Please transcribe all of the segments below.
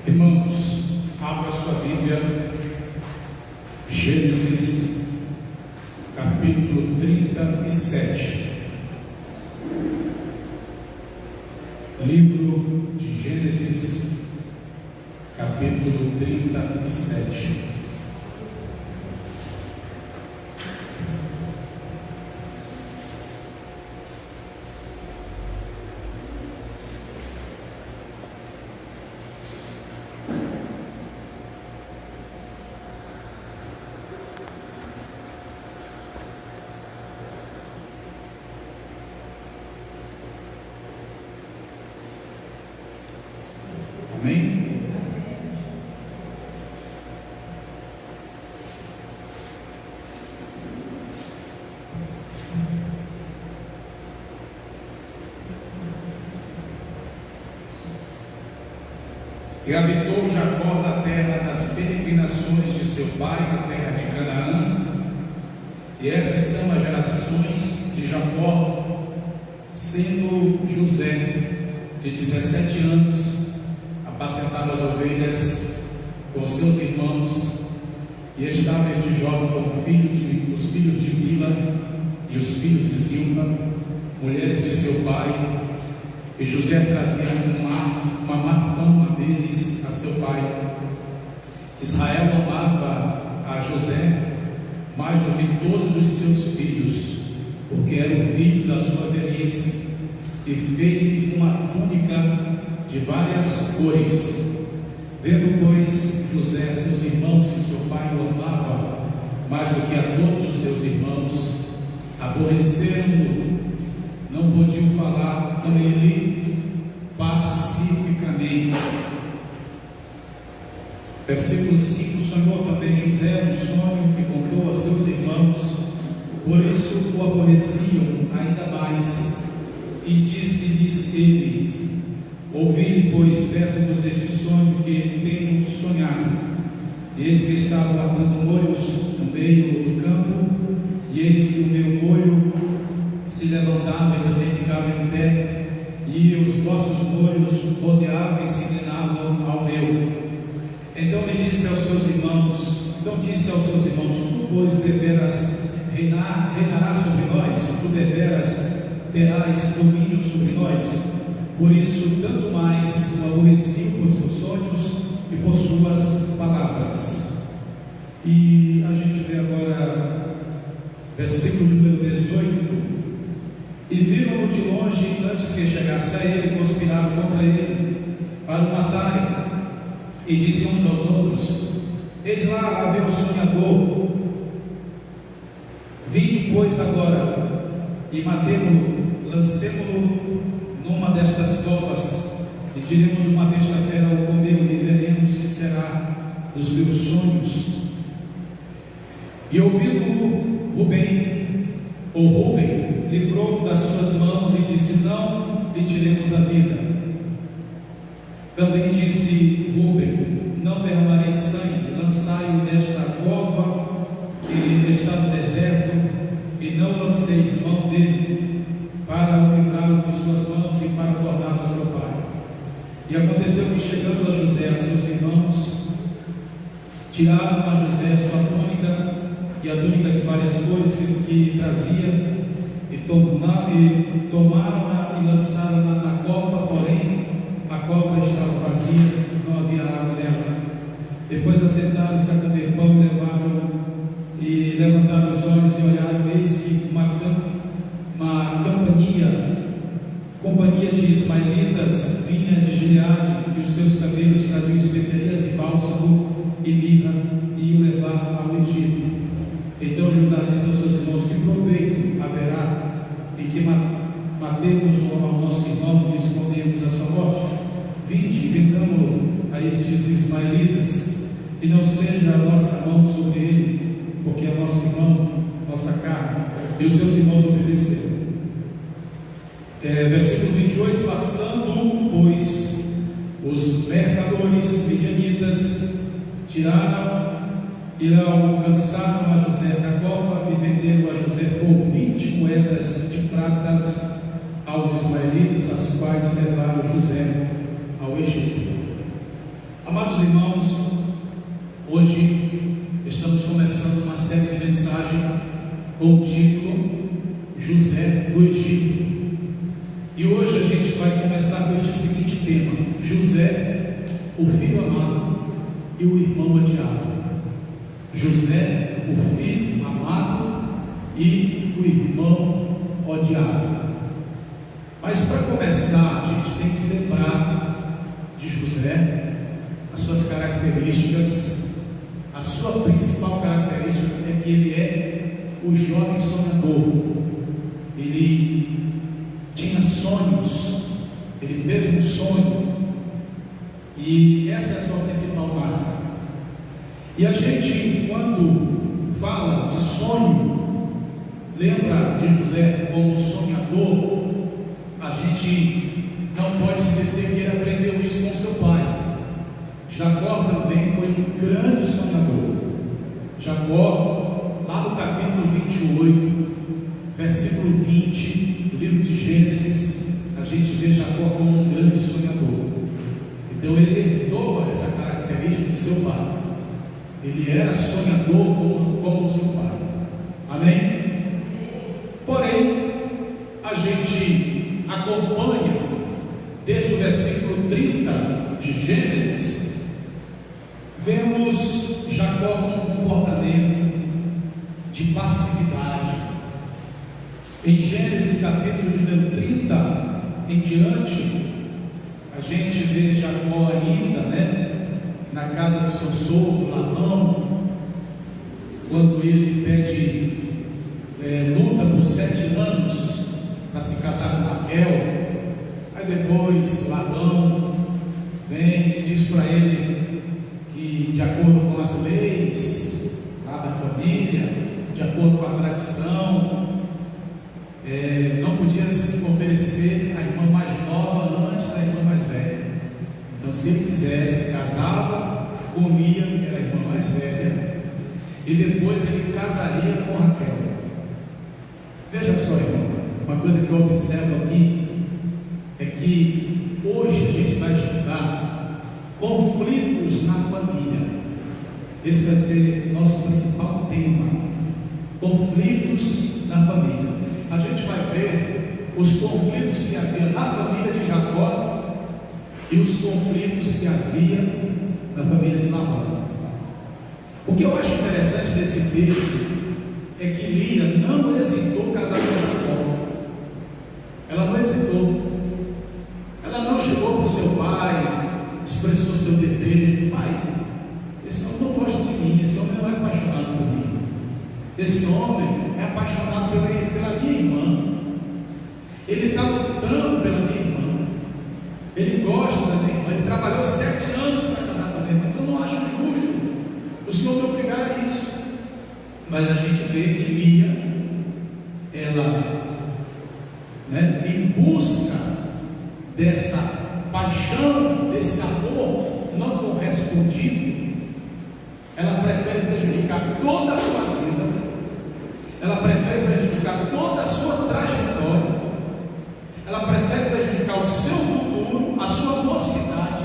Irmãos, abra sua Bíblia, Gênesis, capítulo 37. Livro de Gênesis, capítulo 37. Amém? E habitou Jacó na terra das peregrinações de seu pai, na terra de Canaã. E essas são as gerações de Jacó, sendo José de 17 anos, apacentava as ovelhas com seus irmãos, e estava este jovem com os filhos de Bila e os filhos de Zilpa, mulheres de seu pai. E José trazia uma má fama deles a seu pai. Israel amava a José mais do que todos os seus filhos, porque era o filho da sua velhice, e fez-lhe uma túnica de várias cores. Vendo, pois, José seus irmãos que seu pai o amava mais do que a todos os seus irmãos, aborreceram-no, não podiam falar com ele pacificamente. Versículo 5: sonhou também José um sonho que contou a seus irmãos, por isso o aborreciam ainda mais, e disse-lhes eles: ouvi, pois, peço-vos este sonho que tenho sonhado. Eis que estava lavando molhos no meio do campo, e eis que o meu molho se levantava e também ficava em pé, e os vossos molhos rodeavam e se inclinavam ao meu. Então disse aos seus irmãos: tu, pois, deverás reinarás sobre nós, tu deverás terás domínio sobre nós. Por isso, tanto mais o aborreci por seus sonhos e por suas palavras. E a gente vê agora versículo número 18. E viram-no de longe antes que chegasse a ele, conspiraram contra ele para o matarem. E disse uns aos outros: eis lá vem o sonhador. Vinde, pois, agora e matemo-lo, lancemo-lo numa destas covas, e diremos uma besta fera ao comeu, e veremos que será dos meus sonhos. E ouvindo Rúben livrou das suas mãos e disse: não lhe tiremos a vida. Também disse Rúben: não derramarei sangue, lançai-o nesta cova que está no deserto, e não lanceis mão dele, para o livrá-lo de suas mãos e para torná-lo a seu pai. E aconteceu que, chegando a José a seus irmãos, tiraram a José a sua túnica, e a túnica de várias cores que trazia, e tomaram-na e lançaram-na na cova, porém a cova estava vazia, não havia água nela. Depois assentaram-se a comer pão, levantaram os olhos e olharam, eis que uma companhia de ismaelitas vinha de Gileade, e os seus camelos traziam especiarias e bálsamo e mirra, e o levar ao Egito. Então Judá disse aos seus irmãos: que proveito haverá em que matemos ao nosso irmão e escondemos a sua morte? Vinde, vendamo-lo a estes ismaelitas, e não seja a nossa mão sobre ele, porque é nosso irmão, nossa carne. E os seus irmãos obedeceram. Versículo 28: passando, pois, os mercadores midianitas tiraram e alcançaram a José na cova, e venderam a José por 20 moedas de pratas aos ismaelitas, as quais levaram José ao Egito. Amados irmãos, hoje estamos começando uma série de mensagens com o título José do Egito. E hoje a gente vai começar com este seguinte tema: José, o filho amado e o irmão odiado. José, o filho amado e o irmão odiado. Mas para começar, a gente tem que lembrar de José, as suas características. A sua principal característica é que ele é o jovem sonhador. Ele tinha sonhos, ele teve um sonho, e essa é a sua principal marca. E a gente, quando fala de sonho, lembra de José como sonhador, a gente não pode esquecer que ele aprendeu isso com seu pai. Jacó também foi um grande sonhador. Jacó, lá no capítulo 28, versículo 20, do livro de Gênesis, a gente vê Jacó como um grande sonhador. Então ele herdou essa característica de seu pai. Ele era sonhador como o seu pai. Amém? Porém, a gente acompanha desde o versículo 30 de Gênesis, vemos Jacó com um comportamento de passividade. Em Gênesis capítulo de 30 em diante, a gente vê Jacó ainda, na casa do seu sogro Labão, quando ele pede luta por 7 anos para se casar com Raquel. Aí depois Labão vem e diz para ele que, de acordo com as leis lá da família, de acordo com a tradição, não podia se oferecer a irmã mais nova antes da irmã mais velha. Então, se ele quisesse, casava, comia, que era a irmã mais velha, e depois ele casaria com Raquel. Veja só, irmão, uma coisa que eu observo aqui é que hoje a gente vai estudar conflitos na família. Esse vai ser nosso principal tema: conflitos na família. A gente vai ver os conflitos que havia na família de Jacó e os conflitos que havia na família de Labão. O que eu acho interessante desse texto é que Lia não hesitou casar com Jacó. Ela não hesitou. Ela não chegou para o seu pai, expressou seu desejo: pai, esse homem não gosta de mim, esse homem não é apaixonado por mim, esse homem é apaixonado pela minha irmã, ele está lutando pela minha irmã, ele gosta da minha irmã, ele trabalhou 7 anos para casar com a minha irmã, então eu não acho justo o senhor me obrigar a isso. Mas a gente vê que Lia, ela, em busca dessa paixão, desse amor não correspondido, ela prefere prejudicar toda a sua vida, ela prefere prejudicar toda a sua trajetória, ela prefere prejudicar o seu futuro, a sua mocidade,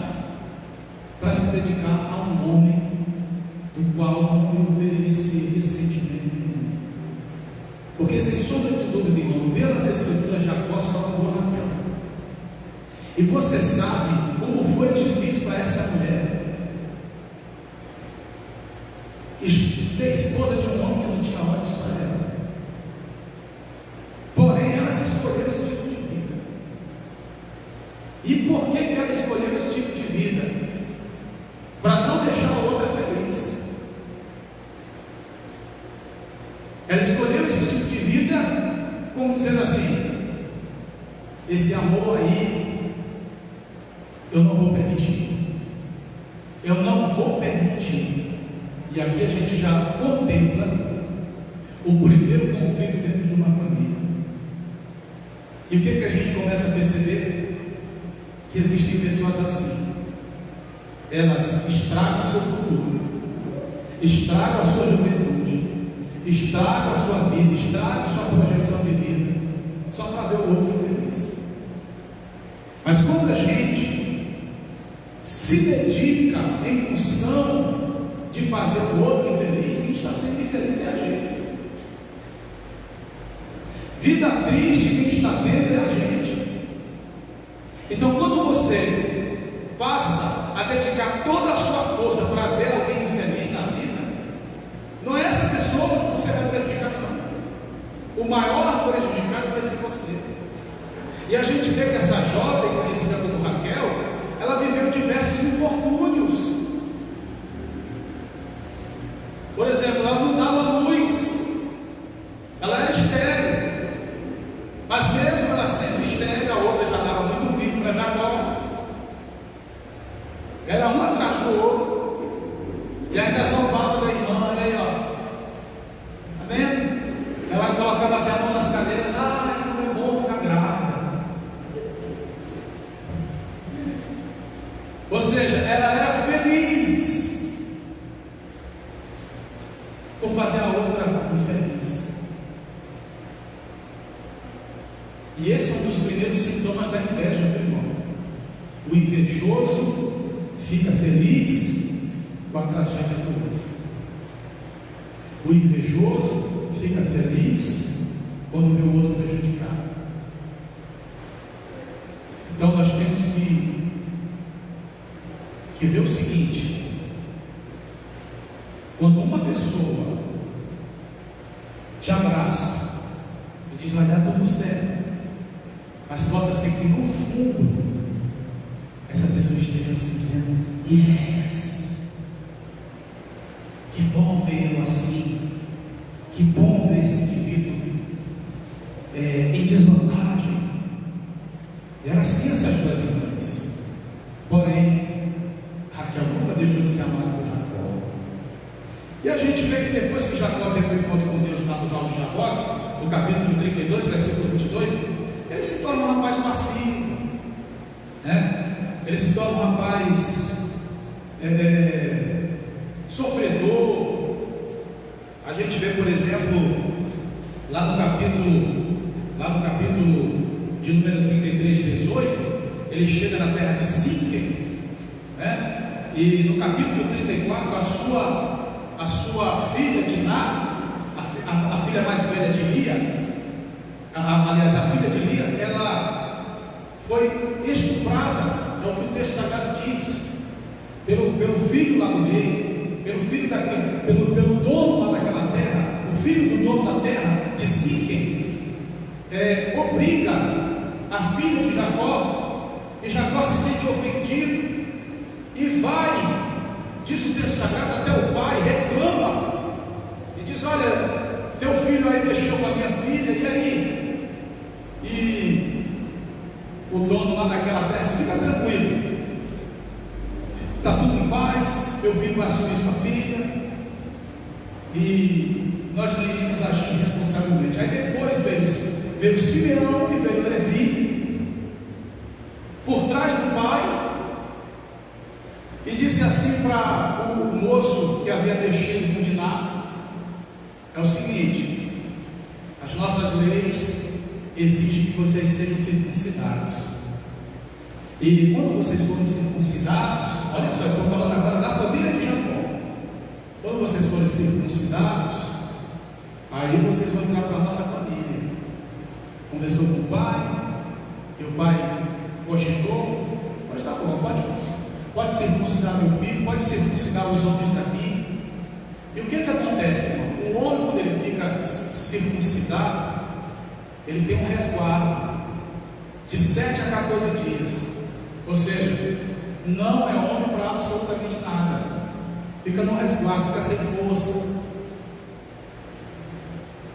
para se dedicar a um homem do qual não lhe ofereceria sentimento nenhum. Porque, sem sombra de dúvida, irmão, pelas Escrituras, Jacó só amou Raquel. E você sabe como foi difícil para essa mulher ser esposa de um homem que não tinha olhos para ela. Porém, ela que escolheu esse tipo de vida. E por que ela escolheu esse tipo de vida? Para não deixar a outra feliz. Ela escolheu esse tipo de vida como dizendo assim: esse amor aí eu não vou permitir. Eu não vou permitir. E aqui a gente já contempla o primeiro conflito dentro de uma família. E o que a gente começa a perceber? Que existem pessoas assim. Elas estragam o seu futuro, estragam a sua juventude, estragam a sua vida, estragam a sua projeção de vida, só para ver o outro feliz. Mas quando a gente se dedica em função de fazer o outro infeliz, quem está sendo infeliz é a gente. Vida triste, quem está tendo é a gente. Então, quando você passa a dedicar toda a sua força para ver alguém infeliz na vida, não é essa pessoa que você vai prejudicar, não. O maior prejudicado vai ser você. E a gente vê que essa jovem, conhecida como Raquel, ela viveu diversos infortúnios. Por exemplo, ela não dava luz, ela era estéril, mas mesmo ela sendo estéril, a outra já dava muito filho para Jacó. Era um atrás do outro, e ainda zombava da irmã. Olha aí, ó, tá vendo? Ela colocava assim a mão nas cadeiras. Ah, não é bom ficar grávida. Ou seja, ela era feliz por fazer a outra infeliz. E esse é um dos primeiros sintomas da inveja, meu irmão. O invejoso fica feliz com a tragédia do outro. O invejoso fica feliz quando vê o outro prejudicado. Então nós temos que ver o seguinte: quando uma pessoa te abraça e diz vai dar tudo certo, mas possa ser que no fundo essa pessoa esteja assim dizendo: yes, que bom vê-lo assim, que bom ver esse indivíduo em desvantagem. Era assim essas duas irmãs. Porém, Raquel nunca deixou de ser amada por Jacó. E a gente vê que depois que Jacó teve um encontro com Deus lá nos altos de Jacó, no capítulo 32, versículo 22, ele se torna um rapaz passivo, né? Ele se torna um rapaz sofredor. A gente vê, por exemplo, lá no capítulo de número 33, 18, ele chega na terra de Síquem, né? E no capítulo 34, a sua filha Diná, a filha mais velha de Lia, aliás, a filha de Lia, ela foi estuprada, é o que o texto sagrado diz, pelo filho lá do rei, pelo dono lá daquela terra. O filho do dono da terra de Síquem obriga a filha de Jacó, e Jacó se sente ofendido e vai, diz o texto sagrado, até o pai, reclama e diz: olha, teu filho aí mexeu com a minha filha, e aí? E o dono lá daquela terra diz: fica tranquilo, está tudo em paz, meu filho vai assumir sua filha e nós não iríamos agir responsavelmente. Aí depois veio Simeão e veio Levi por trás do pai e disse assim para o moço que havia mexido com Diná: é o seguinte, as nossas leis exigem que vocês sejam circuncidados, e quando vocês forem circuncidados, olha só, eu estou falando agora da família de Jacó, quando vocês forem circuncidados, aí vocês vão entrar para a nossa família. Conversou com o pai, e o pai cogitou: mas tá bom, pode circuncidar meu filho, pode circuncidar os homens daqui. E o que acontece, irmão? O homem, quando ele fica circuncidado, ele tem um resguardo de 7 a 14 dias, ou seja, não é homem para absolutamente nada, fica no resguardo, fica sem força.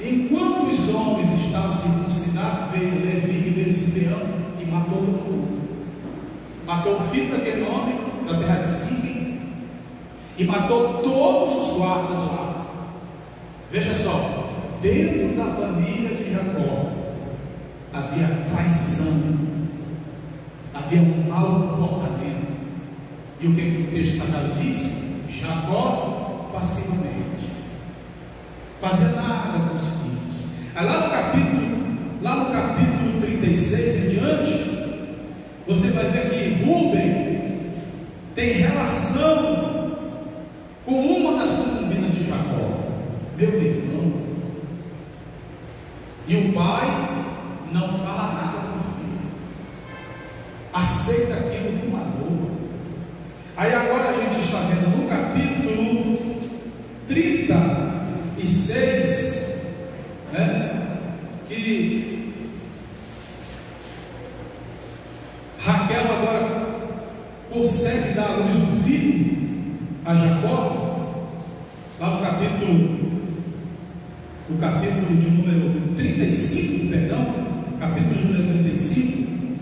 Enquanto os homens estavam circuncidados, veio Levi e veio Simeão e matou todo mundo. Matou o filho daquele homem da terra de Síquem e matou todos os guardas lá. Veja só, dentro da família de Jacó havia traição, havia um mau comportamento. E o que o texto sagrado diz? Jacó passivamente, fazia nada com os filhos. Aí lá no capítulo 36 em diante, você vai ver que Rúben tem relação com uma das concubinas de Jacó, meu irmão, e o pai não fala nada com o filho, aceita aquilo numa boa. Aí agora a gente está vendo no capítulo 36, né, que Raquel agora consegue dar à luz um filho a Jacó, lá no capítulo de número 35, capítulo de número 35,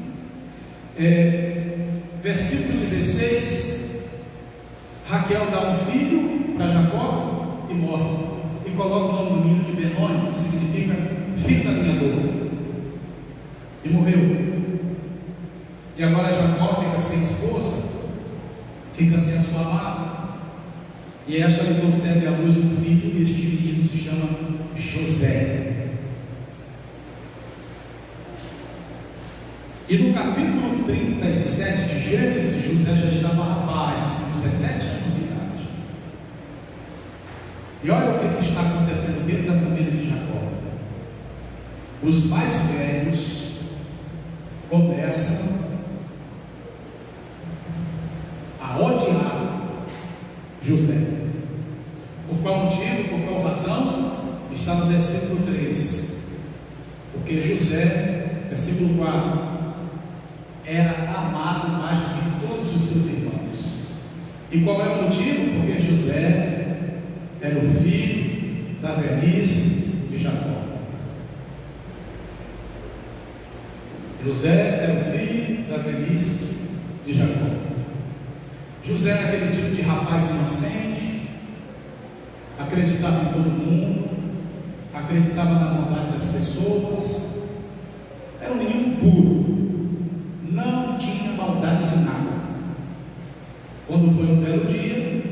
versículo 16, Raquel dá um filho para Jacó e morre, e coloca o nome do menino de Benoni, que significa filho da minha dor, e morreu. E agora Jacó fica sem esposa, fica sem a sua amada, e esta lhe concede à luz um filho, e este menino se chama José. E no capítulo 37 de Gênesis, José já estava rapaz, com 17 anos de idade. E olha o que está acontecendo dentro da família de Jacó. Os mais velhos começam a odiar José. Por qual motivo, por qual razão? Está no versículo 3. Porque José, versículo 4, era amado mais do que todos os seus irmãos. E qual era o motivo? Porque José era o filho da velhice de Jacó. José era o filho da velhice de Jacó. José era aquele tipo de rapaz inocente, acreditava em todo mundo, acreditava na bondade das pessoas, era um menino puro, não tinha maldade de nada. Quando foi um belo dia,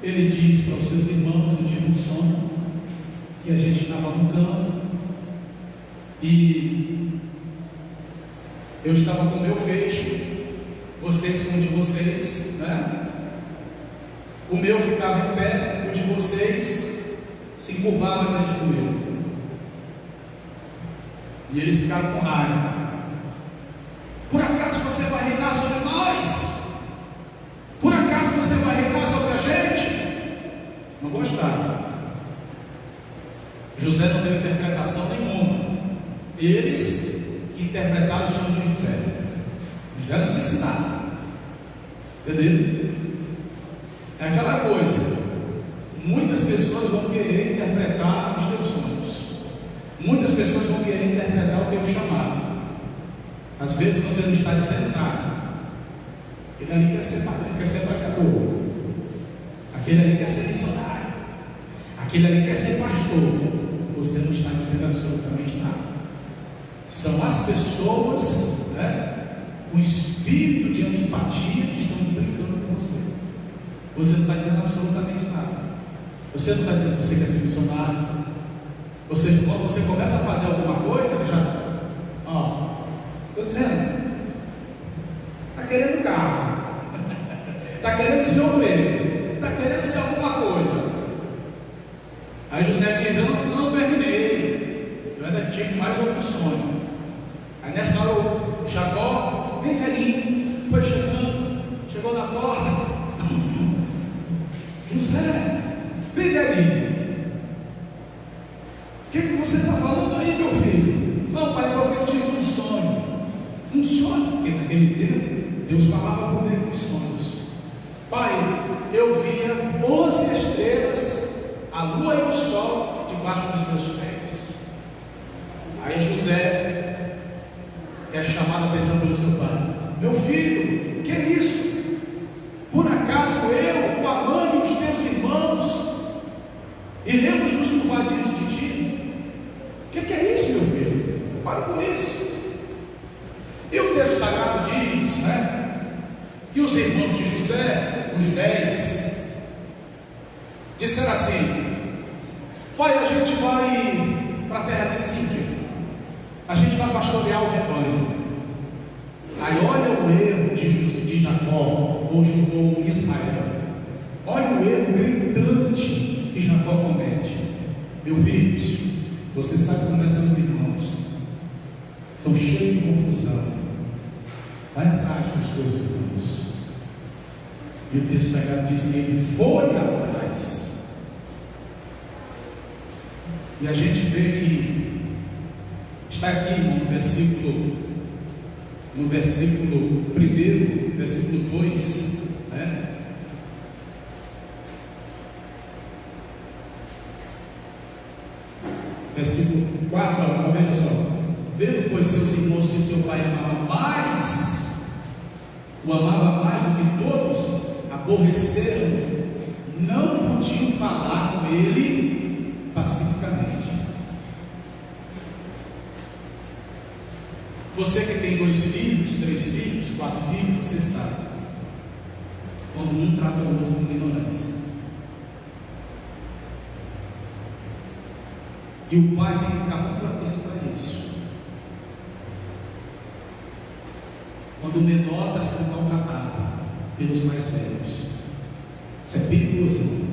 ele disse para os seus irmãos: eu tive um sonho, que a gente estava no campo e eu estava com o meu feixe, vocês com o de vocês, né? O meu ficava em pé, o de vocês se curvava diante do meu, e eles ficaram com raiva. Por acaso você vai reinar sobre nós? Por acaso você vai reinar sobre a gente? Não gostaram. José não deu interpretação nenhuma. Eles que interpretaram o sonho de José. José não disse nada. Entendeu? É aquela coisa. Muitas pessoas vão querer interpretar os teus sonhos. Muitas pessoas vão querer interpretar o teu chamado. Às vezes você não está dizendo nada. Aquele ali quer ser padre, quer ser pregador. Aquele ali quer ser missionário. Aquele ali quer ser pastor. Você não está dizendo absolutamente nada. São as pessoas, né, com espírito de antipatia que estão brincando com você. Você não está dizendo absolutamente nada. Você não está dizendo que você quer ser missionário. Quando você começa a fazer alguma coisa, já, estou dizendo, está querendo carro, está querendo ser obreiro, está querendo ser alguma coisa. Aí José diz: eu não terminei, eu ainda tive mais outro sonho. Aí nessa hora o Jacó, bem velhinho, foi chegando, chegou na porta. José, bem velhinho, o que você está falando aí, meu filho? Não, pai, porque eu tive um sonho, porque naquele tempo Deus falava por meio dos sonhos. Pai, eu via 11 estrelas, a lua e o sol debaixo dos meus pés. Aí José é chamado a atenção pelo seu pai: meu filho, que é isso? Por acaso eu, tua mãe e os teus irmãos iremos nos curvar diante de ti? O que é isso, meu filho? Para com isso. E o texto sagrado diz, né, que os irmãos de José, os 10, disseram assim: pai, a gente vai para a terra de Síria, a gente vai pastorear o rebanho. Aí olha o erro de Jacó, jurou Israel. Olha o erro gritante que Jacó comete. Meu filhos, você sabe como é seus irmãos, são cheios de confusão. Vai atrás dos teus irmãos. E o texto sagrado diz que ele foi atrás. E a gente vê que está aqui no versículo 1, versículo 2, né? Versículo 4, veja só. Vendo, pois, seus irmãos que seu pai o amava mais do que todos, aborreceram, não podiam falar com ele pacificamente. Você que tem 2 filhos, 3 filhos, 4 filhos, você sabe quando um trata o outro com ignorância. E o pai tem que ficar muito atento para isso. Quando o menor está sendo maltratado pelos mais velhos, isso é perigoso, irmão.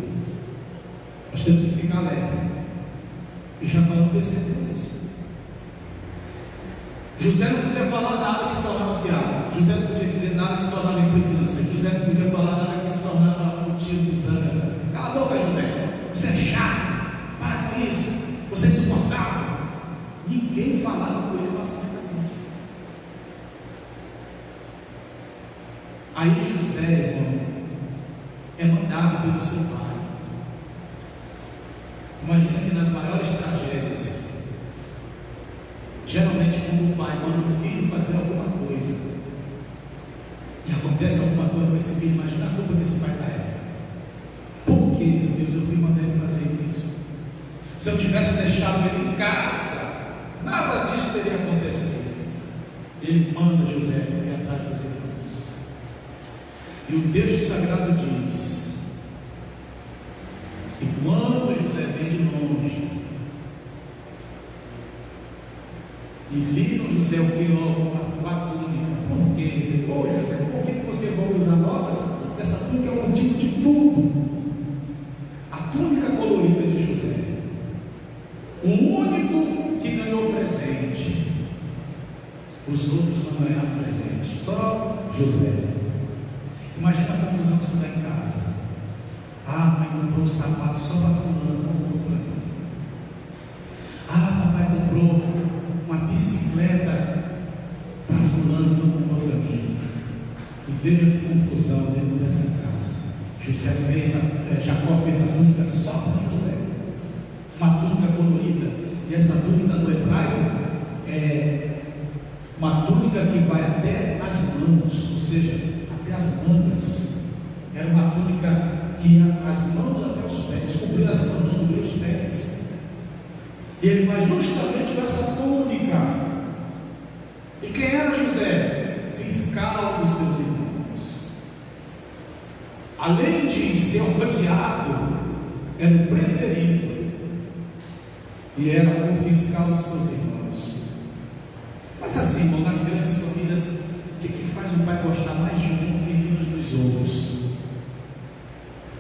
Nós temos que ficar alerta. E Jacó não percebeu isso. José não podia falar nada que se tornava piada. José não podia dizer nada que se tornava implicância. José não podia falar nada que se tornava motivo de zanga. Cala a boca, José. Você é chato. Para com isso. Você é insuportável. Ninguém falava com ele pacificamente. Aí José, irmão, é mandado pelo seu pai. Imagina que nas maiores tragédias, geralmente quando o pai manda o filho fazer alguma coisa e acontece alguma coisa com esse filho, imagina a culpa que esse pai carrega. Por que, meu Deus, eu fui mandar ele fazer isso? Se eu tivesse deixado ele em casa, nada disso teria acontecido. Ele manda José ir atrás dos irmãos. E o Deus sagrado diz que quando José vem de longe e viram José o que logo com a túnica, por quê? Ô José, por que você vai usar logo essa túnica? É o motivo de tudo. A túnica colorida de José, o único que ganhou presente, os outros não ganharam presente, só José. Imagina a confusão que isso dá em casa. Ah, mãe comprou um sapato só para fulano, não comprou para mim. Ah, papai comprou uma bicicleta para fulano, não comprou para mim. E veja que confusão dentro dessa casa. Jacó fez a túnica só para José, uma túnica colorida. E essa túnica no hebraico é uma túnica que vai até as mãos, ou seja, até as mangas. Era uma túnica que ia as mãos até os pés, cobria as mãos, cobria os pés. E ele vai justamente com essa túnica. E quem era José? Fiscal dos seus irmãos. Além de ser odiado, era o preferido e era o fiscal dos seus irmãos. Mas assim, irmão, nas grandes famílias, o que faz o pai gostar mais de um e menos dos outros?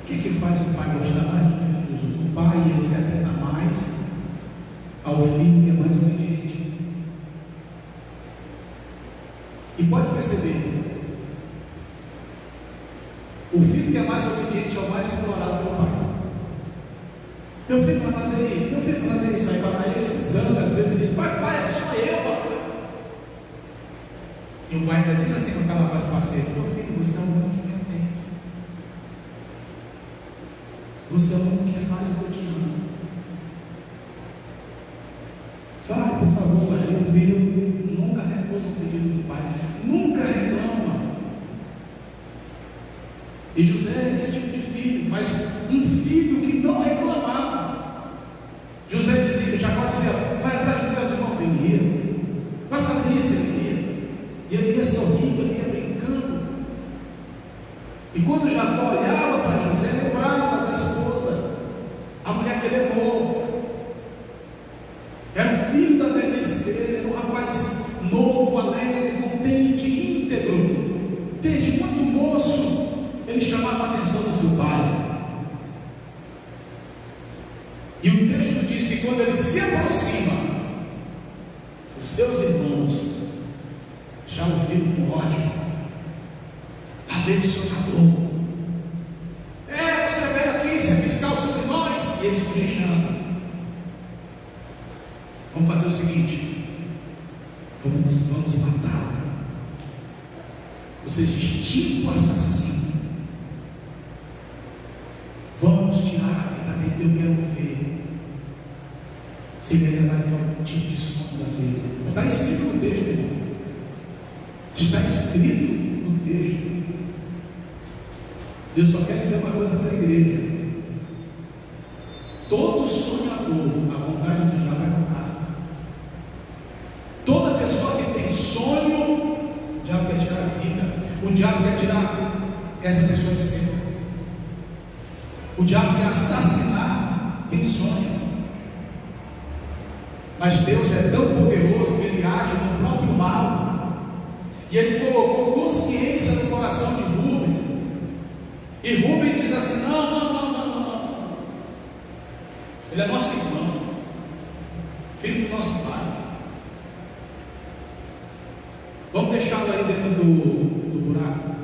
O que faz o pai gostar mais de um e menos dos outros? O pai, ele se atenta mais ao filho que é mais obediente. E pode perceber, o filho que é mais obediente é o mais explorado pelo pai. Meu filho vai fazer isso, meu filho vai fazer isso. Aí o papai se zanga, às vezes diz: pai, é só eu, papai. E o pai ainda diz assim com aquela voz paciente: meu filho, você é o único que me atende. Você é o único que faz o cotidiano. Vai, por favor, pai. O filho nunca recusa o pedido do pai, nunca reclama. E José é esse tipo de filho, mas um filho que não reclamava. José dizia, Jacó dizia: vai atrás dos teus irmãos. Ele ia. Vai fazer isso, ele ia. E ele ia sorrindo, ele ia brincando. E quando Jacó olhava para José, lembrava da esposa, a mulher que ele amou. Era o filho da velhice dele, era um rapaz novo, alegre, contente, íntegro, desde muito moço. ele chamava a atenção do seu pai. E o texto diz que quando ele se aproxima, os seus irmãos já o viram com ódio. Além do seu acabou. Você veio aqui ser fiscal sobre nós. E eles cochichando. Vamos fazer o seguinte: vamos matar. Você extingue o assassino. Vamos tirar a vida dele. Eu quero ver se ele vai ter algum tipo de som daquele. Está escrito no texto, irmão. Está escrito no texto. Eu só quero dizer uma coisa para a igreja: todo sonhador, a vontade do diabo é matar. Toda pessoa que tem sonho, o diabo quer tirar a vida. O diabo quer tirar essa pessoa de cima. O diabo quer assassinar quem sonha. Mas Deus é tão poderoso que Ele age no próprio mal. E Ele colocou consciência no coração de Rubem. E Rubem diz assim: não. Ele é nosso irmão, filho do nosso pai. Vamos deixá-lo aí dentro do buraco.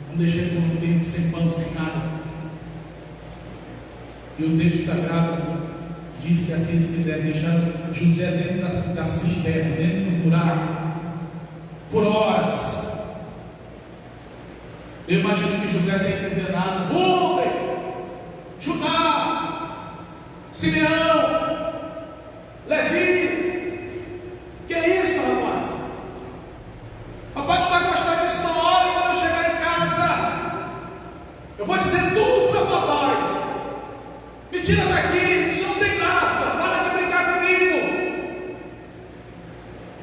Vamos deixar ele por um tempo sem pão, sem nada. E o texto sagrado diz que assim eles fizeram, deixaram José dentro da cisterna, dentro do buraco, por horas. Eu imagino que José sem entender nada: Rubem, Judá, Simeão, Levi, que é isso, rapaz? Papai não vai gostar disso na hora. Quando eu chegar em casa, eu vou dizer tudo para o papai. Me tira daqui, você não tem graça, para de brincar comigo.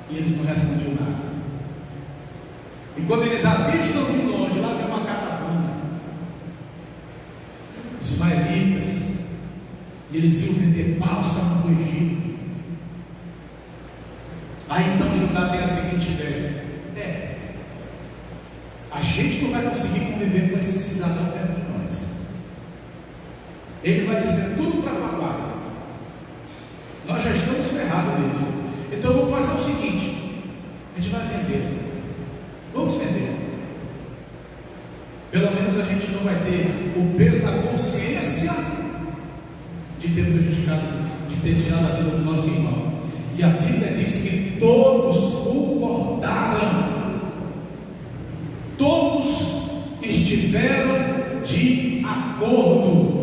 E eles não respondiam nada. E quando eles avistam de longe, lá vem uma caravana, ismaelitas, e eles iam vender bálsamo no Egito. Aí então Judá tem a seguinte ideia: a gente não vai conseguir conviver com esse cidadão perto de nós. Ele vai dizer tudo para papai. Nós já estamos ferrados mesmo. Então vamos fazer o seguinte: a gente vai vender. Vamos vender. Pelo menos a gente não vai ter o peso da consciência de ter prejudicado, de ter tirado a vida do nosso irmão. E a Bíblia diz que todos concordaram. Todos estiveram de acordo.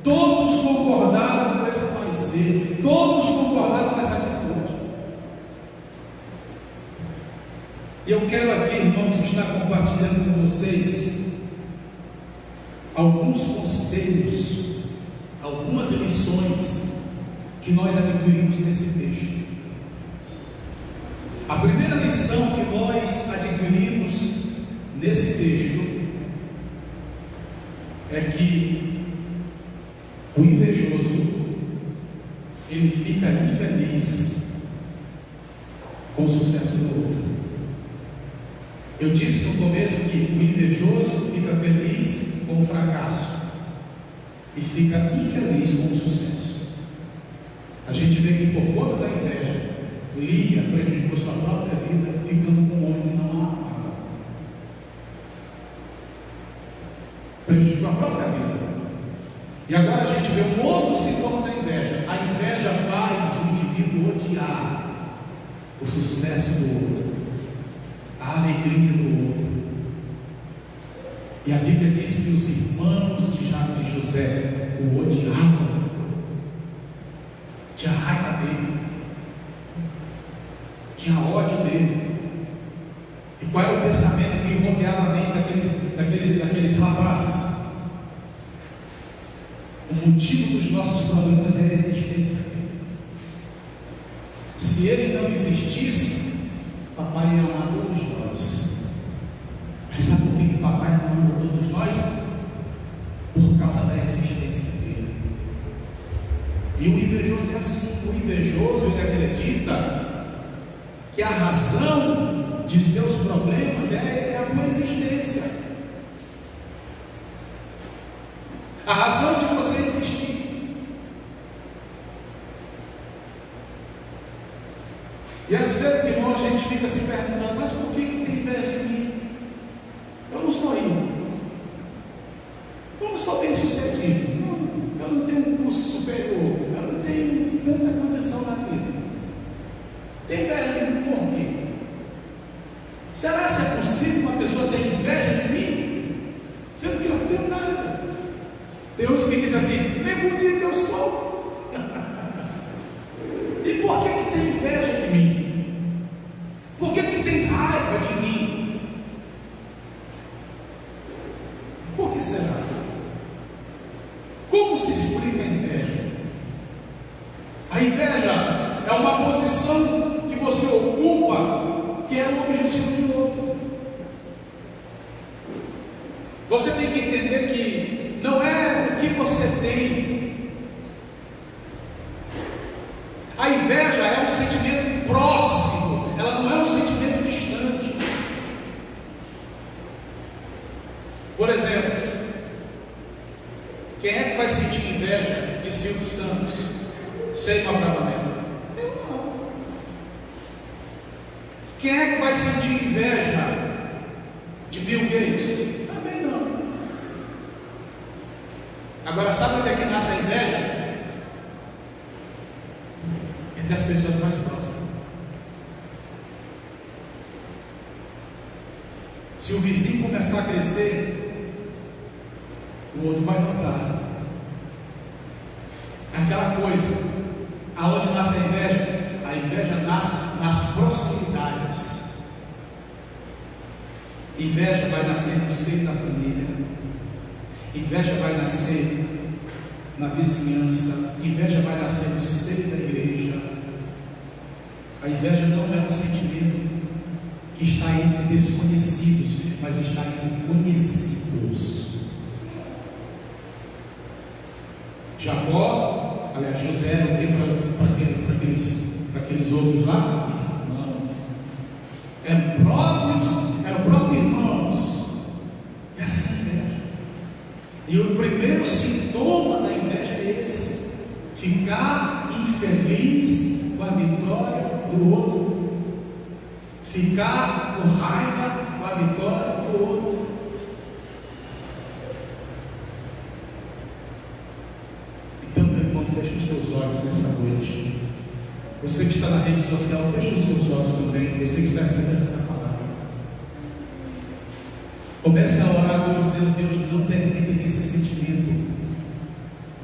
Todos concordaram com esse parecer. Todos concordaram com essa atitude. E eu quero aqui, irmãos, estar compartilhando com vocês alguns conselhos, algumas lições que nós adquirimos nesse texto. A primeira lição que nós adquirimos nesse texto é que o invejoso, ele fica infeliz com o sucesso do outro. Eu disse no começo que o invejoso fica feliz com o fracasso e fica infeliz com o sucesso. A gente vê que por conta da inveja, Lia prejudicou sua própria vida, ficando com um homem que não a amava. Prejudicou a própria vida. E agora a gente vê um outro sintoma da inveja. A inveja faz o indivíduo odiar o sucesso do outro, a alegria do outro. E a Bíblia diz que os irmãos de José o odiavam, tinha raiva dele, tinha ódio dele. E qual é o pensamento que rodeava a mente daqueles rapazes? O motivo dos nossos problemas é a existência dele. Se ele não existisse, papai ia amar todos nós. Mas sabe por que papai não ama todos nós? Por causa da existência dele. E o invejoso é assim. O invejoso, ele acredita que a razão de seus problemas é a tua existência. a razão de você existir. E às vezes, irmão, a gente fica se perguntando: mas por que tem inveja de mim? Eu não sou rico, eu não sou bem sucedido, eu não tenho um curso superior, eu não tenho tanta condição na vida. Tem inveja de mim por quê? Será que é possível uma pessoa ter inveja de mim, sendo que eu não tenho nada? Tem uns que dizem assim: nem bonito eu sou. E por que tem inveja de mim? Por que tem raiva de mim? Por que será? Como se explica a inveja? A inveja é uma posição que você ocupa, que é o objetivo de outro. Você tem que entender que não é o que você tem. A inveja é um sentimento próximo, ela não é um sentimento distante. Por exemplo, quem é que vai sentir inveja de Silvio Santos sem uma Bravanel? Eu não. Quem é que vai sentir inveja de Bill Gates? Também não. Agora, sabe onde é que nasce a inveja? Entre as pessoas mais próximas. Se o vizinho começar a crescer, o outro vai notar. Aquela coisa, aonde nasce a inveja nasce nas proximidades. Inveja vai nascer no seio da família, inveja vai nascer na vizinhança, inveja vai nascer no seio da igreja. A inveja não é um sentimento que está entre desconhecidos, mas está entre conhecidos. Jacó, aliás, José não tem para aqueles outros lá? Não. Eram próprios irmãos. Essa é a inveja. E o primeiro sintoma da inveja é esse: ficar infeliz com a vitória do outro, ficar com raiva com a vitória do outro. Então, meu irmão, fecha os teus olhos nessa noite. Você que está na rede social, fecha os seus olhos também. Você que está recebendo essa palavra, comece a orar a Deus, dizendo: Deus, não permita que esse sentimento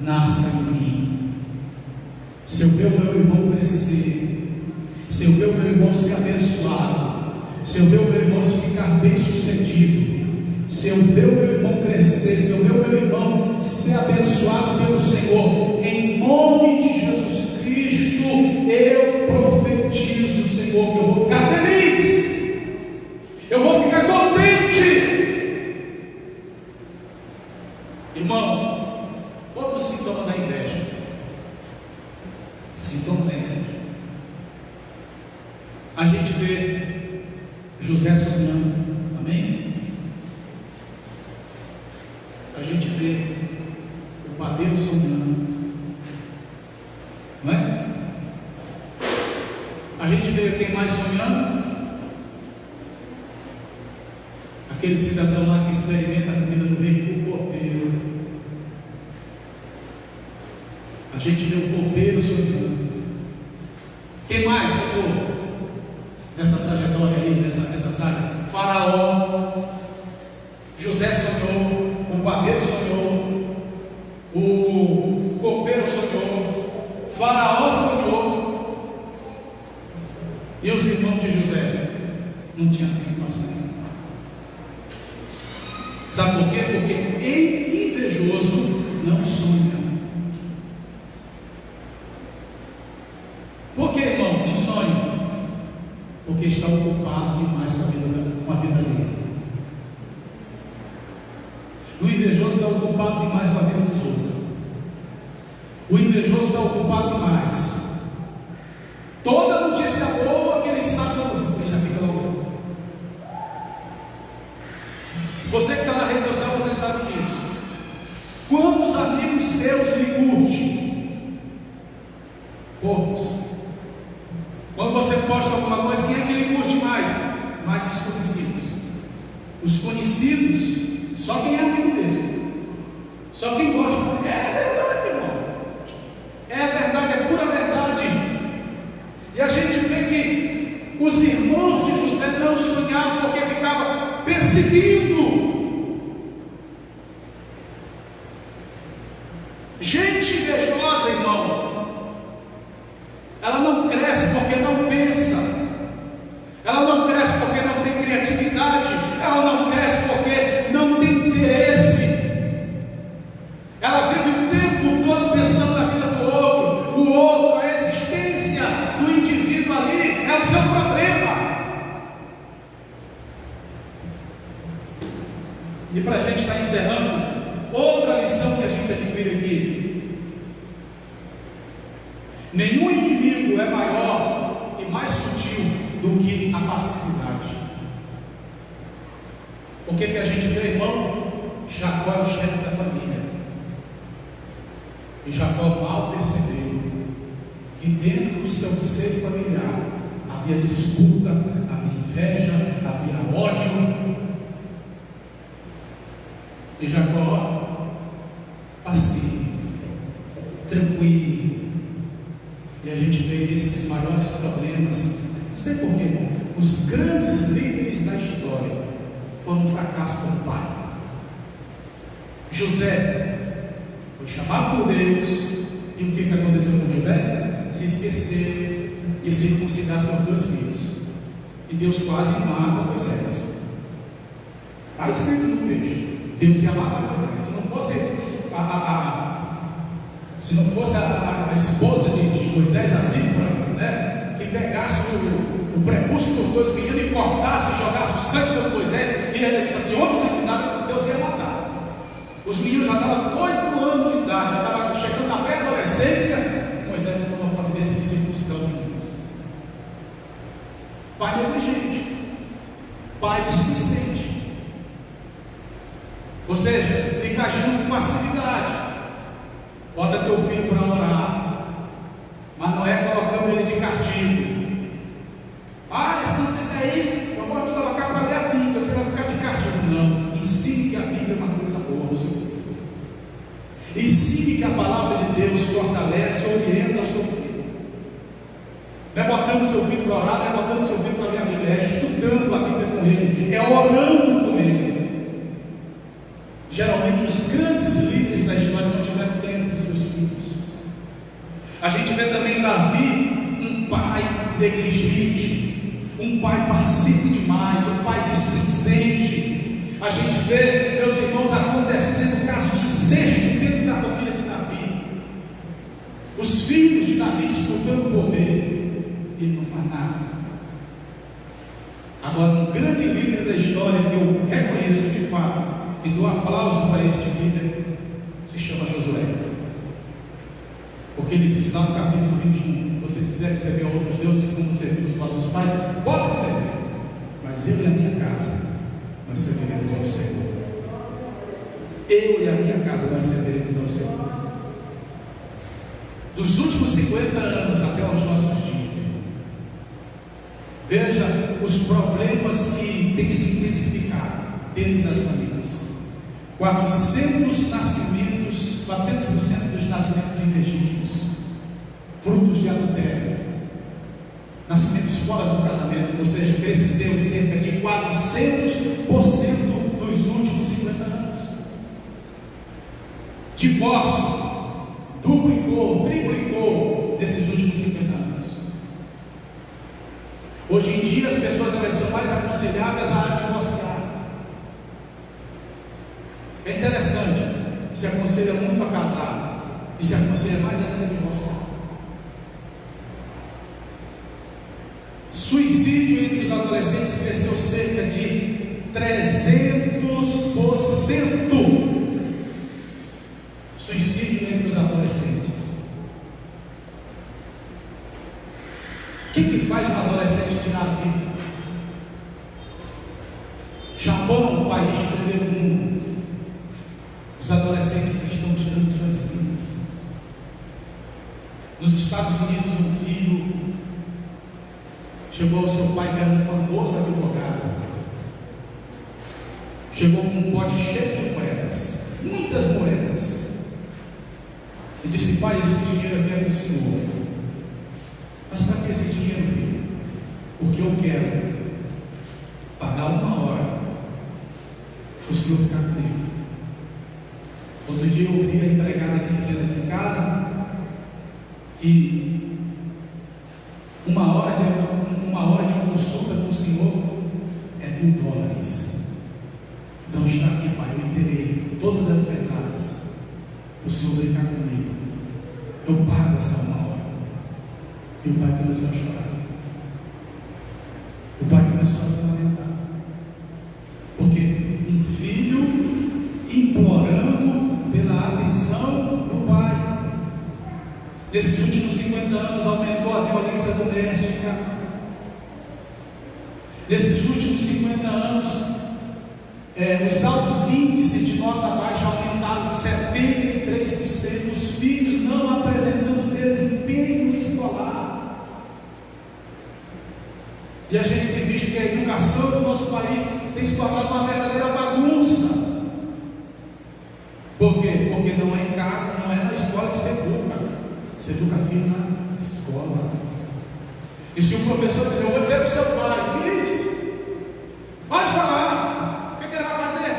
nasça em mim. Se eu ver o meu irmão crescer, se eu ver o meu irmão ser abençoado, se eu ver o meu irmão ficar bem sucedido, se eu ver o meu irmão crescer, se eu ver o meu irmão ser abençoado pelo Senhor, em nome de Jesus Cristo, eu profetizo, Senhor, que eu vou ficar feliz, eu vou ficar contente. Irmão, outro sintoma da inveja, sintoma da inveja, a gente vê José sonhando, amém? A gente vê o padeiro sonhando, não é? A gente vê quem mais sonhando? Aquele cidadão lá que experimenta a comida do rei, o copeiro. A gente vê o copeiro sonhando. Quem mais sonhou nessa trajetória aí, nessa saga? Faraó. José sonhou, o padeiro sonhou, o copeiro sonhou, Faraó sonhou, e os irmãos de José não tinham tempo para sonhar. Sabe por quê? Porque invejoso não sonha. Por que, irmão, não sonha? Porque está ocupado demais com a vida dele. O invejoso está ocupado demais com a vida dos outros. O invejoso está ocupado demais. Toda notícia boa que ele sabe, ele já fica logo. Você que está na rede social, você sabe disso. Quantos amigos seus lhe curte? Poucos. Quando você posta alguma coisa, quem é que lhe curte mais? Mais desconhecidos. Os conhecidos, só quem é amigo mesmo, só quem gosta. É verdade, irmão. É verdade, é pura verdade. E a gente vê que os irmãos de José não sonhavam porque ficava perseguido. Gente invejosa, irmão, ela não cresce porque não pensa, ela não cresce porque não tem criatividade, ela não cresce porque não tem interesse, ela vive o tempo todo pensando na vida do outro, a existência do indivíduo ali é o seu problema. E para a gente estar encerrando, outra lição que a gente adquire aqui: nenhum inimigo é maior e mais sutil do que a passividade. O que a gente vê, irmão? Jacó é o chefe da família, e Jacó mal percebeu que dentro do seu ser familiar havia disputa, havia inveja, havia ódio. E Jacó, passivo, tranquilo. E a gente vê esses maiores problemas. Não sei porquê, irmão. Os grandes líderes da história foram um fracasso com o pai. José foi chamado por Deus, e o que aconteceu com José? Se esqueceu de circuncidar seus 2 filhos, e Deus quase mata Moisés. Está escrito no texto. Deus ia matar Moisés. Se não fosse a esposa de Moisés, a Zípora, né, que pegasse o prepúcio dos 2 meninos e cortasse e jogasse o sangue sobre Moisés, e ele disse assim: homem sanguinário, Deus ia matar. Os meninos já estavam com 8 anos de idade, já estavam chegando na pré-adolescência. Moisés não tomou a providência de circuncidar os meninos. Pai negligente, pai displicente. Ou seja, fica agindo com passividade. Bota teu filho para orar, mas não é colocando ele de castigo. Se não fizer isso, eu vou te colocar para ler a Bíblia, você vai ficar de castigo. Não, ensine que a Bíblia é uma coisa boa no seu filho. Ensine que a palavra de Deus fortalece, orienta o seu filho. Não é botando o seu filho para orar, não é botando o seu filho para ler a Bíblia, é estudando a Bíblia com ele, é orando com ele. Geralmente os grandes líderes da história não tiveram tempo dos seus filhos. A gente vê também Davi, um pai negligente, um pai passivo demais, um pai displicente. A gente vê, meus irmãos, acontecendo casos de incesto dentro da família de Davi. Os filhos de Davi disputando o poder, ele não faz nada. Agora, um grande líder da história que eu reconheço de fato e dou aplauso para este líder, se chama Josué, porque ele disse lá no capítulo 21: vocês quiserem servir a outros deuses como servimos os nossos pais, podem servir, mas eu e a minha casa nós serviremos ao Senhor. Eu e a minha casa nós serviremos ao Senhor. Dos últimos 50 anos até os nossos dias, veja os problemas que têm se intensificado dentro das famílias. 400% dos nascimentos ilegítimos, frutos de adultério, nascimentos fora do casamento, ou seja, cresceu cerca de 400% nos últimos 50 anos. Divórcio duplicou, triplicou nesses últimos 50 anos. Hoje em dia as pessoas elas são mais aconselhadas a divorciar. É interessante, se aconselha muito a casar e se aconselha mais ainda a divorciar. Suicídio entre os adolescentes cresceu cerca de 300%. Suicídio entre os adolescentes. O que faz um adolescente tirar a vida? Japão, um país do primeiro mundo, os adolescentes estão Estados Unidos, um filho chegou ao seu pai, que era um famoso advogado, chegou com um pote cheio de moedas, muitas moedas, e disse: pai, esse dinheiro aqui é do senhor. Mas para que esse dinheiro, filho? Porque eu quero pagar uma hora para o senhor ficar comigo. Outro dia eu ouvi a empregada aqui dizendo aqui em casa que uma hora de consulta com o senhor é $1.000. Então está aqui, pai, eu terei todas as pesadas, o senhor brincar comigo, eu pago essa uma hora. E o pai começou a chorar, o pai começou a se lamentar, porque um filho implorando pela atenção do pai. Nesses últimos 50 anos aumentou a violência doméstica. Nesses últimos 50 anos, os altos índices de nota baixa aumentaram 73%. Os filhos não apresentando desempenho escolar. E a gente tem visto que a educação do nosso país tem se tornado uma verdadeira bagunça. Por quê? Porque não é em casa, não é na escola que se educa. Você educa filho na escola. E se o professor dizer: eu vou dizer para o seu pai, diz, pode falar, o que ele vai fazer?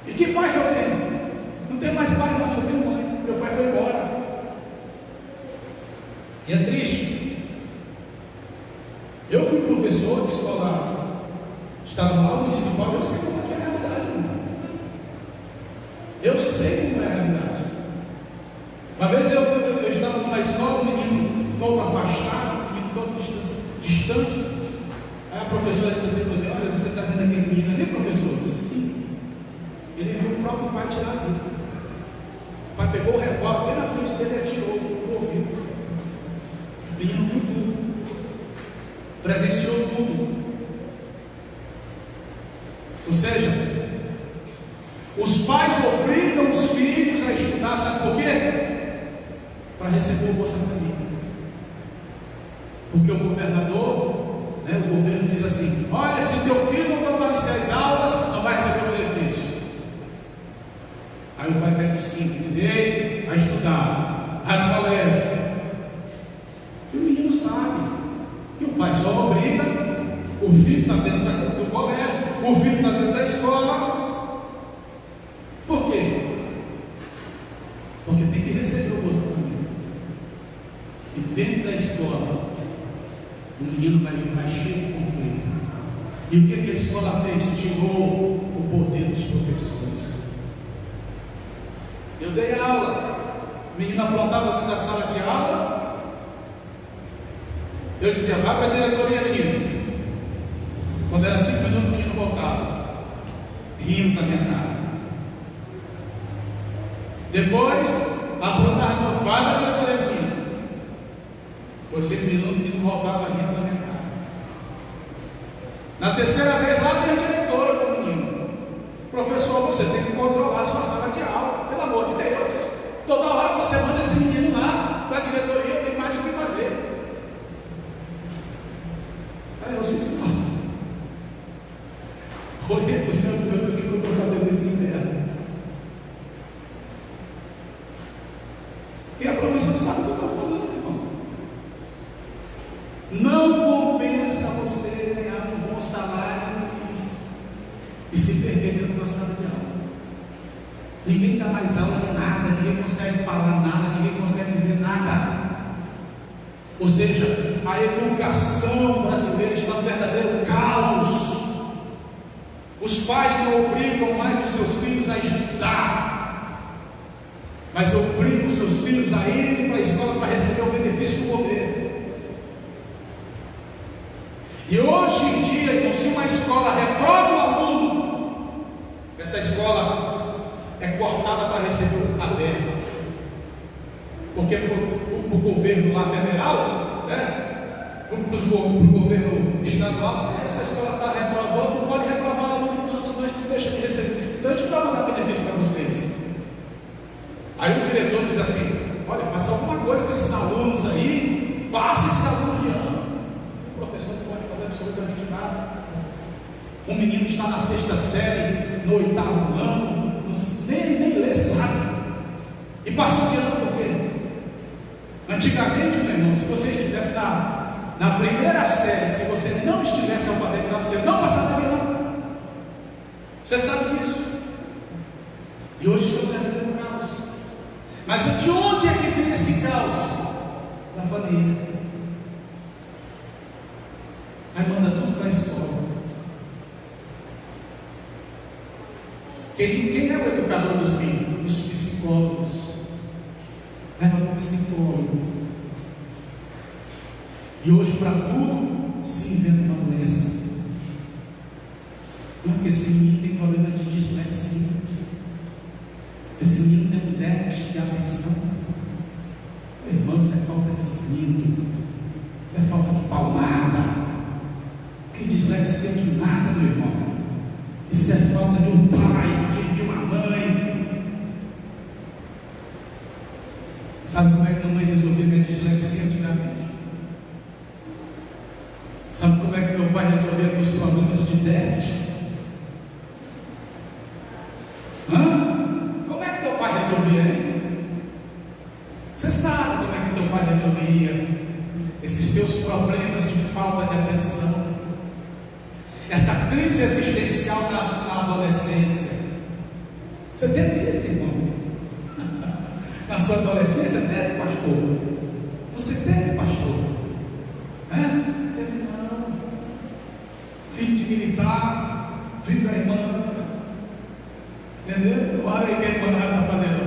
E que pai que eu tenho? Não tenho mais pai, não, só tenho mãe. Meu pai foi embora. E é triste. Eu fui professor de escola estadual, municipal, eu sei como é que é a realidade, irmão. Eu sei como é a realidade. Uma vez eu estava numa escola, um menino todo afastado, um menino todo distante. Aí a professora disse assim para mim: olha, você está vendo aquele menino ali, professor? Eu disse: sim. Ele viu o próprio pai tirar a vida. O pai pegou o revólver bem na frente dele e atirou no ouvido. O menino viu tudo, presenciou tudo. Ou seja, os pais obrigam os filhos a estudar, sabe por quê? Para receber o Bolsa Família. Porque o governador, o governo diz assim: olha, se teu filho não comparecer às aulas, não vai receber o benefício. Aí o pai pega o cinto e diz: ei, vai estudar, vai para o colégio. E o menino sabe que o pai só obriga, o filho está dentro do colégio, o filho está dentro da escola. Por quê? Porque tem que receber o Bolsa Família. E dentro da escola, o menino vai cheio de conflito. E o que a escola fez? Tirou o poder dos professores. Eu dei aula, o menino aprontava dentro da sala de aula. Eu dizia: vai para a diretoria, menino. Quando era 5 minutos, o menino voltava, rindo da minha cara. Depois, aprontava: vai para a diretoria, menino. Você menino voltava rindo da minha cara. Na terceira vez, lá vem a diretora do menino: professor, você tem que controlar a sua sala de aula, pelo amor de Deus. Toda hora você manda esse menino lá para a diretoria, tem mais o que fazer. Aí eu disse: olhei para o céu e Deus, o que eu estou fazendo nesse inverno? E a professora sabe o que eu estou falando, irmão. Não compensa você ganhar um bom salário e se perder dentro da sala de aula. Ninguém dá mais aula de nada, ninguém consegue falar nada, ninguém consegue dizer nada. Ou seja, a educação brasileira está um verdadeiro caos. Os pais não obrigam mais os seus filhos a estudar, mas obrigam os seus filhos a irem para a escola para receber o benefício do governo. E hoje em dia, irmão, se uma escola reprova o aluno, essa escola é cortada para receber a verba. Porque o governo lá federal, para o governo estadual, essa escola está reprovando, não pode reprovar o aluno, não, senão a gente deixa de receber. Então a gente vai mandar benefício para vocês. Aí o diretor diz assim: olha, faça alguma coisa com esses alunos aí, passa esses alunos de ano. O professor não pode fazer absolutamente nada. Um menino está na 6ª série, no 8º ano, nem ler sabe, e passou de ano por quê? Antigamente, meu irmão, se você estivesse na 1ª série, se você não estivesse alfabetizado, você não passaria não. Você sabe disso. E hoje estamos vivendo caos. Mas de onde é que vem esse caos? Da família. Aí manda tudo para a escola. Quem é o educador dos filhos? Os psicólogos. Leva para o psicólogo. E hoje, para tudo, se inventa uma doença. Não, porque esse menino tem problema de dislexia. Esse menino tem um déficit de atenção. Meu irmão, isso é falta de cinto. Isso é falta de palmada. Que dislexia de nada, meu irmão. Isso é falta de um pai, de uma mãe. Sabe como é que a mamãe resolvia minha dislexia antigamente? Sabe como é que meu pai resolvia meus problemas de déficit? Como é que teu pai resolvia, hein? Você sabe como é que teu pai resolvia esses teus problemas de falta de atenção? Essa crise existencial na adolescência. Você teve isso, irmão? Na sua adolescência teve, pastor? Você teve, pastor? Teve não. Filho de militar, filho da irmã. Entendeu? Olha o que a irmã está fazendo.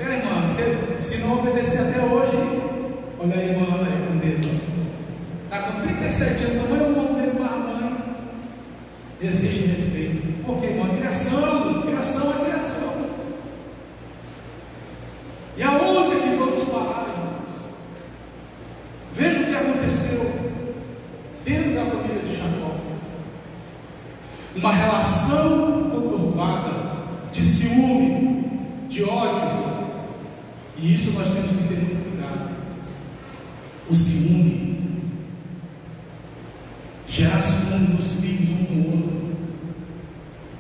Irmã, se não obedecer até hoje, olha a irmã, olha aí com o dedo. Está com 37 anos, tamanho é o nome desse mãe. Exige respeito. Porque, irmão, criação é criação. E aonde é que vamos parar, irmãos? Veja o que aconteceu dentro da família de Jacó. Uma relação conturbada, de ciúme, de ódio. E isso nós temos que ter muito cuidado. O ciúme gera ciúme nos filhos um com o outro.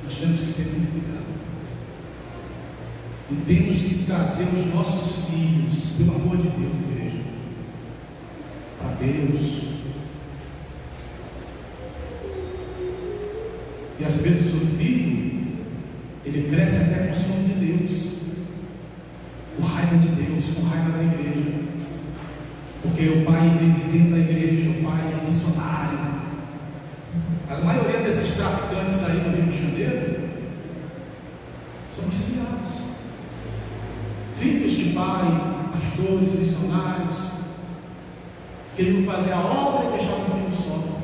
Nós temos que ter muito cuidado. E temos que trazer os nossos filhos, pelo amor de Deus, igreja, para Deus. E às vezes o filho, ele cresce até com ciúme de Deus, com raiva de Deus, com raiva da igreja, porque o pai vive dentro da igreja, o pai é missionário. A maioria desses traficantes aí no Rio de Janeiro são desviados, filhos de pai, pastores, missionários, queriam fazer a obra e deixar o filho só.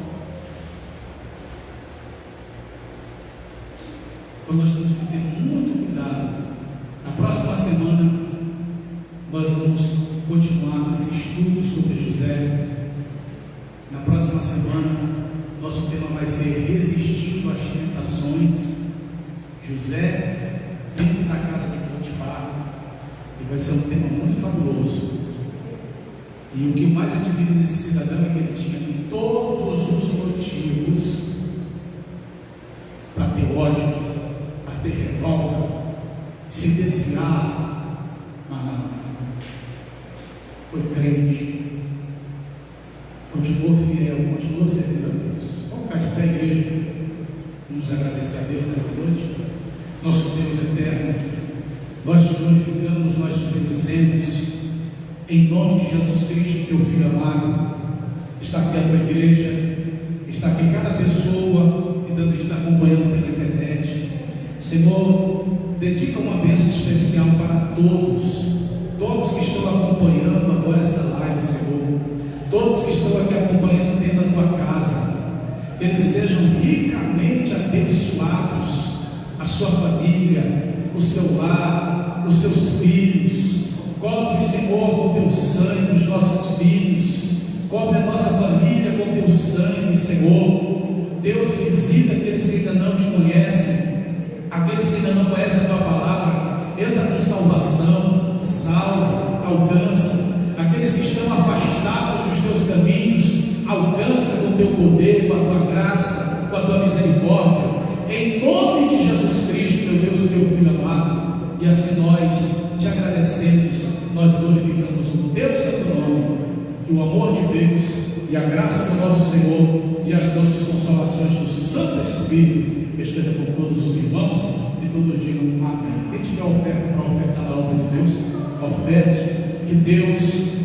Então nós temos que ter muito cuidado. Na próxima semana nós vamos continuar esse estudo sobre José. Na próxima semana nosso tema vai ser resistindo às tentações. José dentro da casa de Potifar. E vai ser um tema muito fabuloso. E o que mais admiro nesse cidadão é que ele tinha todos os motivos para ter ódio, para ter revolta, se desviar, mas não. Foi crente, continuou fiel, continuou servindo a Deus. Vamos ficar de pé, igreja. Vamos agradecer a Deus nessa noite. Nosso Deus eterno, nós te glorificamos, nós te bendizemos, em nome de Jesus Cristo, teu Filho amado. Está aqui a tua igreja, está aqui cada pessoa que também está acompanhando pela internet. Senhor, dedica uma bênção especial para todos que estão acompanhando agora essa live, Senhor, todos que estão aqui acompanhando dentro da tua casa, que eles sejam ricamente abençoados, a sua família, o seu lar, os seus filhos. Cobre, Senhor, com teu sangue os nossos filhos, cobre a nossa família com teu sangue, Senhor. Deus, visita aqueles que ainda não te conhecem, aqueles que ainda não conhecem a tua palavra. Entra com salvação, salva, alcança. misericórdia, em nome de Jesus Cristo, meu Deus, o teu Filho amado. E assim nós te agradecemos, nós glorificamos o teu santo nome, que o amor de Deus e a graça do nosso Senhor e as doces consolações do Santo Espírito esteja com todos os irmãos e todos digam amém. Quem tiver oferta para ofertar na obra de Deus, oferte, que Deus